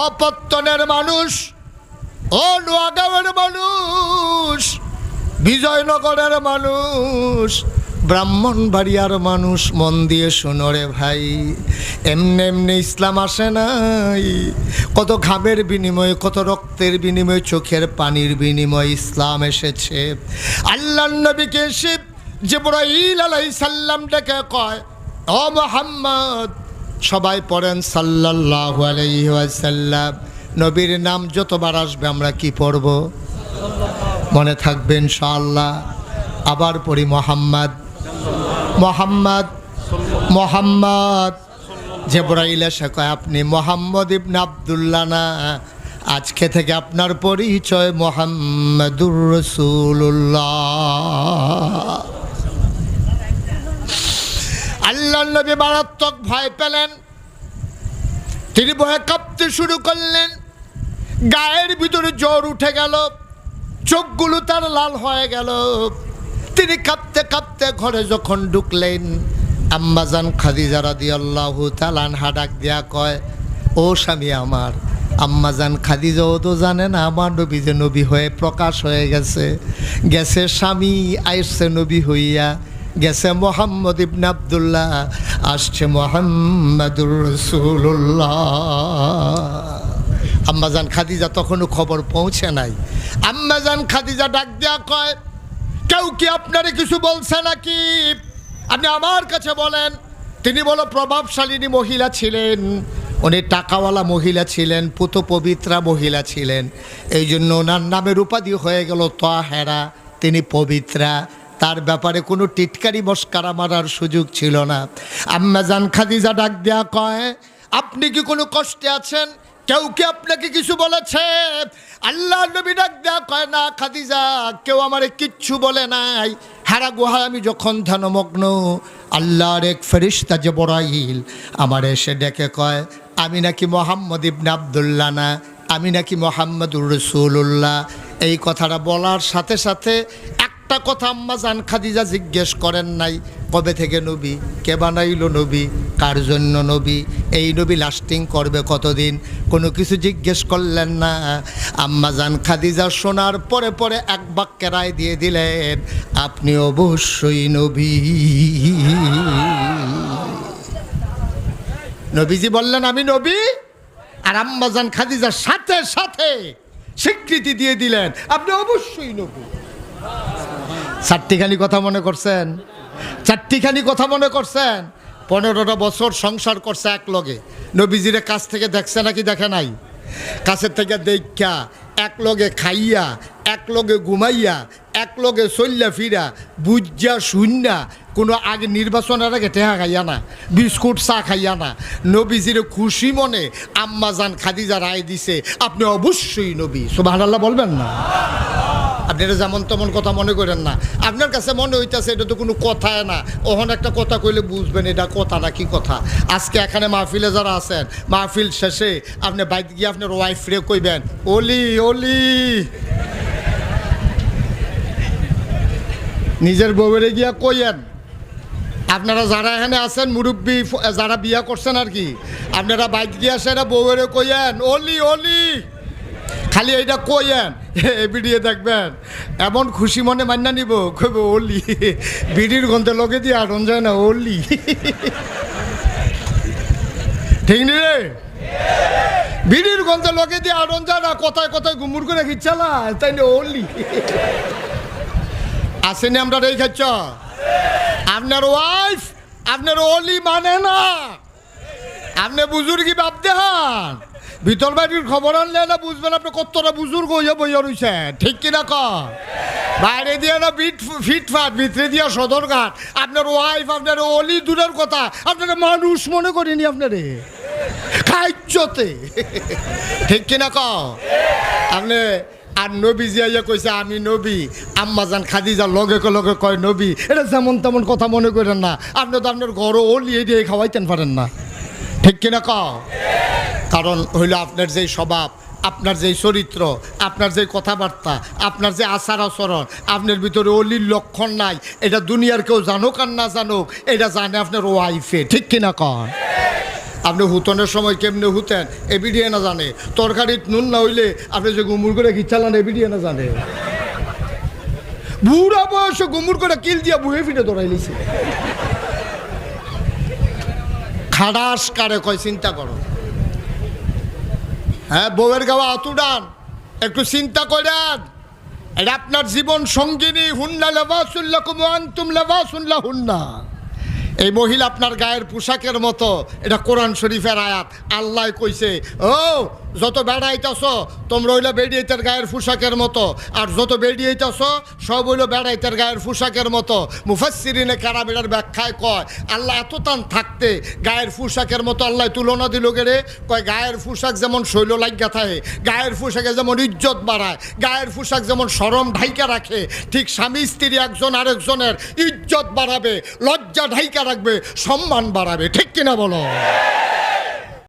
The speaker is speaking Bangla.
অপত্তনের মানুষ, ও নোয়াগাঁওয়ের মানুষ, বিজয়নগরের মানুষ, ব্রাহ্মণবাড়িয়ার মানুষ, মন দিয়ে শোনো রে ভাই। এমনি এমনি ইসলাম আসে নাই। কত ঘামের বিনিময়ে, কত রক্তের বিনিময়ে, চোখের পানির বিনিময়ে ইসলাম এসেছে। আল্লাহর নবীকে এসে জিবরাইল আলাইহিস সালাম ডেকে কয়, ও মুহাম্মদ, সবাই পড়েন সাল্লাল্লাহু আলাইহি ওয়াসাল্লাম। নবীর নাম যতবার আসবে আমরা কি পড়ব? মনে থাকবে ইনশাআল্লাহ। আবার পড়ি মোহাম্মদ, মোহাম্মদ, মোহাম্মদ। জিবরাইল এসে কয়, আপনি মোহাম্মদ ইবনে আব্দুল্লাহ না, আজকে থেকে আপনার পরিচয় মুহাম্মাদুর রাসূলুল্লাহ। আল্লাহর নবী মারাত্মক ভয় পেলেন। তিনি ভয়ে কাঁপতে শুরু করলেন। গায়ের ভিতরে জ্বর উঠে গেল, চোখগুলো তার লাল হয়ে গেল। তিনি কাঁপতে কাঁপতে ঘরে যখন ঢুকলেন, আম্মাজান খাদিজা রাদিয়াল্লাহু তাআলা আনহা ডাক দিয়া কয়, ও স্বামী আমার। আম্মাজান খাদিজাও তো জানে না আমার নবী যে নবী হয়ে প্রকাশ হয়ে গেছে। গেছে স্বামী, আইসছে নবী হইয়া, গেছে মোহাম্মদ ইবনে আব্দুল্লাহ, আসছে মুহাম্মাদুর রাসূলুল্লাহ। আম্মাজান খাদিজা তখনও খবর পৌঁছে নাই। আম্মাজান খাদিজা ডাক দিয়া কয়, কেউ কি আপনারে কিছু বলছে নাকি? আপনি আমার কাছে বলেন। তিনি বলো প্রভাবশালিনী মহিলা ছিলেন, উনি টাকাওয়ালা মহিলা ছিলেন, পুত পবিত্রা মহিলা ছিলেন। এই জন্য ওনার নামের উপাধি হয়ে গেল তাহেরা, তিনি পবিত্রা। তার ব্যাপারে কোনো টিটকারি মস্কারা মারার সুযোগ ছিল না। আম্মাজান খাদিজা ডাক দেয়া কয়, আপনি কি কোনো কষ্টে আছেন? কেউ কি আপনাকে কিছু বলেছে? আল্লাহ নবী ডাক দেয়া কয়, না খাদিজা, কেউ আমারে কিচ্ছু বলে নাই। হারা গুহায় আমি যখন ধ্যানমগ্ন, আল্লাহর এক ফেরেশতা জিবরাইল আমার এসে ডেকে কয়, আমি নাকি মোহাম্মদ ইবনে আব্দুল্লাহ না, আমি নাকি মুহাম্মাদুর রাসূলুল্লাহ। এই কথাটা বলার সাথে সাথে একটা কথা আম্মাজান খাদিজা জিজ্ঞেস করেন নাই, কবে থেকে নবী, কে বানাইলো নবী, কার জন্য নবী, এই নবী লাস্টিং করবে কতদিন, কোনো কিছু জিজ্ঞেস করলেন না। আম্মাজান খাদিজা শোনার পরে পরে এক বাক্যে রায় দিয়ে দিলেন, আপনি অবশ্যই নবী। নবীজি বললেন আমি নবী, আর আম্মাজান খাদিজার সাথে সাথে স্বীকৃতি দিয়ে দিলেন আপনি অবশ্যই নবী। চারটিখানি কথা মনে করছেন? চারটিখানি কথা মনে করছেন? 15টা বছর সংসার করছে এক লগে। নবীজিরে কাছ থেকে দেখছে নাকি দেখে নাই? কাছের থেকে দেখা, এক লগে খাইয়া, এক লগে ঘুমাইয়া, এক লগে চল্লা ফিরা, বুঝা শুননা, কোনো আগে নির্বাচনের আগে টেহা খাইয়া না, বিস্কুট চা খাইয়া না, নবীজিরে খুশি মনে আম্মাজান খাদিজা রায় দিছে আপনি অবশ্যই নবী। সুবহানাল্লাহ বলবেন না? আপনারা যেমন তেমন কথা মনে করেন না। আপনার কাছে মনে হইতেছে এটা তো কোনো কথাই না, ওখানে একটা কথা কইলে বুঝবেন এটা কথা না কি কথা। আজকে এখানে মাহফিলে যারা আছেন, মাহফিল শেষে আপনি বাইরে গিয়ে আপনার ওয়াইফরে কইবেন, ওলি ওলি, নিজের বউরে গিয়া কইয়েন। আপনারা যারা এখানে আছেন মুরব্বী, যারা বিয়া করছেন আর কি, আপনারা বাইরে গিয়ে আসেন, বউরে কইয়েন ওলি ওলি, খালি এইটা কইয়েন, ভিডিও দেখবেন এমন খুশি মনে মান্না নিব, কইব ওলি। বিড়ির গন্ধে লগে দিয়ে আটন যায় না, ওলি। ঠিক নি রে? বিড়ির গন্ধে লগে দিয়ে আটন যায় না, কথায় কথায় গুমুর করে খিচ্ছালা, তাই না ওলি। আসেনি আমরা এই খাচ্ছ? আপনার ওয়াইফ আপনার ওলি মানে না, আপনি বুজুর্গি বাপ দেহান, ভিতর বাড়ির খবর আনলে না বুঝবেন আপনি কতটা বুজুর্গ হইয়া বইয়া রয়েছেন। ঠিক কিনা কর? বাইরে দিয়ে না ফিটফাট, ভিতরে দিয়া সদরঘাট। আপনার ওয়াইফ আপনার অলি দূরের কথা, আপনারা মানুষ মনে করিনি আপনারে খাইচতে। ঠিক কিনা কর? আপনি আর নবী জিয়া কইছে আমি নবী, আম্মাজান খাদিজা লগে লগে কয় নবী, এটা যেমন তেমন কথা মনে করেন না। আপনি তো আপনার ঘরও অলি দিয়ে খাওয়াইতেন পারেন না। ঠিক কিনা কর? কারণ হইল আপনার যেই স্বভাব, আপনার যেই চরিত্র, আপনার যে কথাবার্তা, আপনার যে আচার আচরণ, আপনার ভিতরে অলির লক্ষণ নাই। এটা দুনিয়ার কেউ জানুক আর না জানুক, এটা জানে আপনার ওয়াইফে। ঠিক কিনা কন? আপনি হুতনের সময় কেমনে হুতেন এ বিডিয়ে না জানে, তরকারিত নুন না হইলে আপনি যে গুমুর করে খিচালান এ বিডিয়ে না জানে। বুড়া বয়সে গুমুর করে কিল দিয়া বুড়ে ফিরে দৌড়াই লিছে। খাডাস কারে কয় চিন্তা করো। হ্যাঁ, বউয়ের গাওয়া আতুডান, একটু চিন্তা করেন। এটা আপনার জীবন সঙ্গিনী। হুন্না লেবাসুল্লাকুম ওয়া আনতুম লেবাসুল্লাহ হুন্না। এই মহিলা আপনার গায়ের পোশাকের মতো, এটা কোরআন শরীফের আয়াত। আল্লাহ কইছে, ও যত বেড়াইতেছ তোমরা হইলে বেডিয়েতের গায়ের পোশাকের মতো, আর যত বেডিয়েতেছ সব হইলো বেড়াইতের গায়ের পোশাকের মতো। মুফাসসিরিনে কারামের ব্যাখ্যায় কয়, আল্লাহ এত টান থাকতে গায়ের পোশাকের মতো আল্লাহ তুলনা দিল গেলে, কয় গায়ের পোশাক যেমন শৈল লাগিয়া থাকে, গায়ের পোশাকে যেমন ইজ্জত বাড়ায়, গায়ের পোশাক যেমন শরম ঢাইকা রাখে, ঠিক স্বামী স্ত্রী একজন আরেকজনের ইজ্জত বাড়াবে, লজ্জা ঢাইকা রাখবে, সম্মান বাড়াবে। ঠিক কিনা বলো?